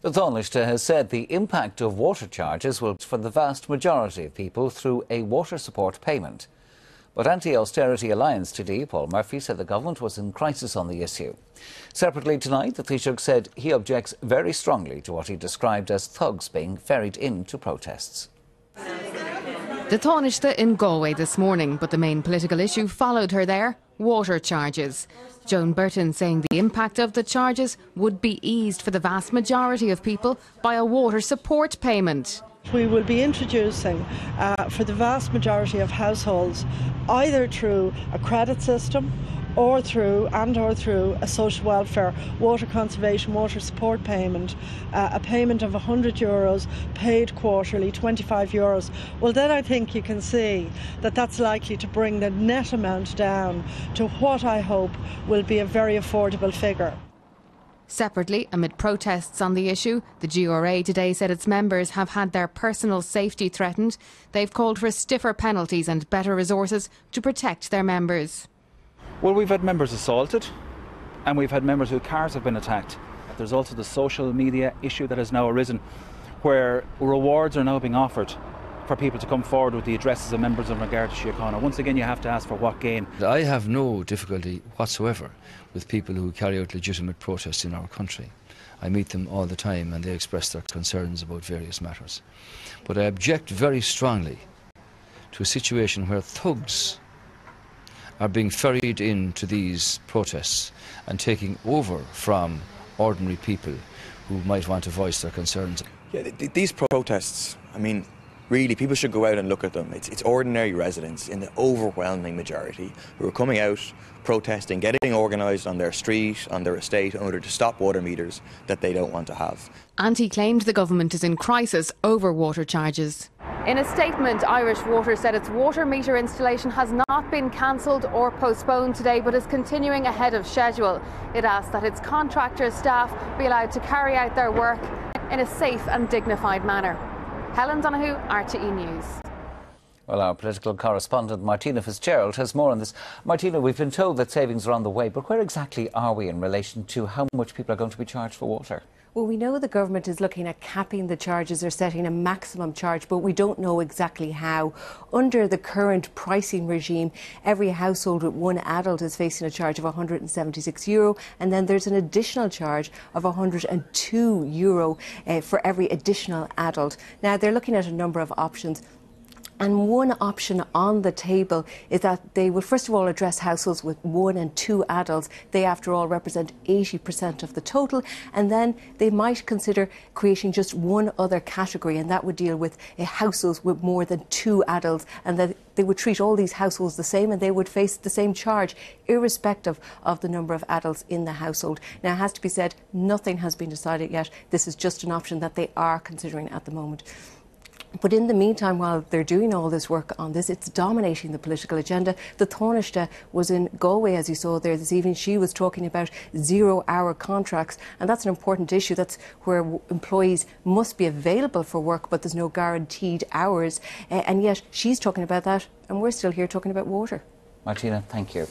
The Taoiseach has said the impact of water charges will be for the vast majority of people through a water support payment. But Anti-Austerity Alliance TD Paul Murphy said the government was in crisis on the issue. Separately tonight, the Taoiseach said he objects very strongly to what he described as thugs being ferried into protests. The Taoiseach in Galway this morning, but the main political issue followed her there: water charges. Joan Burton saying the impact of the charges would be eased for the vast majority of people by a water support payment. We will be introducing for the vast majority of households either through a credit system or through a social welfare water conservation water support payment, a payment of €100 paid quarterly, €25. Well, then I think you can see that that's likely to bring the net amount down to what I hope will be a very affordable figure. Separately, amid protests on the issue, the GRA today said its members have had their personal safety threatened. They've called for stiffer penalties and better resources to protect their members. Well, we've had members assaulted and we've had members whose cars have been attacked. There's also the social media issue that has now arisen, where rewards are now being offered for people to come forward with the addresses of members in regard to Síochána. Once again, you have to ask for what gain. I have no difficulty whatsoever with people who carry out legitimate protests in our country. I meet them all the time and they express their concerns about various matters. But I object very strongly to a situation where thugs are being ferried into these protests and taking over from ordinary people who might want to voice their concerns. Yeah, these protests, I mean, really, people should go out and look at them. It's ordinary residents in the overwhelming majority who are coming out, protesting, getting organised on their street, on their estate, in order to stop water meters that they don't want to have. Anti claimed the government is in crisis over water charges. In a statement, Irish Water said its water meter installation has not been cancelled or postponed today, but is continuing ahead of schedule. It asked that its contractor staff be allowed to carry out their work in a safe and dignified manner. Helen Donoghue, RTE News. Well, our political correspondent Martina Fitzgerald has more on this. Martina, we've been told that savings are on the way, but where exactly are we in relation to how much people are going to be charged for water? Well, we know the government is looking at capping the charges or setting a maximum charge, but we don't know exactly how. Under the current pricing regime, every household with one adult is facing a charge of €176, and then there's an additional charge of €102 for every additional adult. Now, they're looking at a number of options. And one option on the table is that they will first of all address households with 1 and 2 adults. They, after all, represent 80% of the total. And then they might consider creating just one other category, and that would deal with households with more than 2 adults. And that they would treat all these households the same and they would face the same charge, irrespective of the number of adults in the household. Now, it has to be said, nothing has been decided yet. This is just an option that they are considering at the moment. But in the meantime, while they're doing all this work on this, it's dominating the political agenda. The Taoiseach was in Galway, as you saw there this evening. She was talking about 0-hour contracts, and that's an important issue. That's where employees must be available for work, but there's no guaranteed hours. And yet she's talking about that, and we're still here talking about water. Martina, thank you.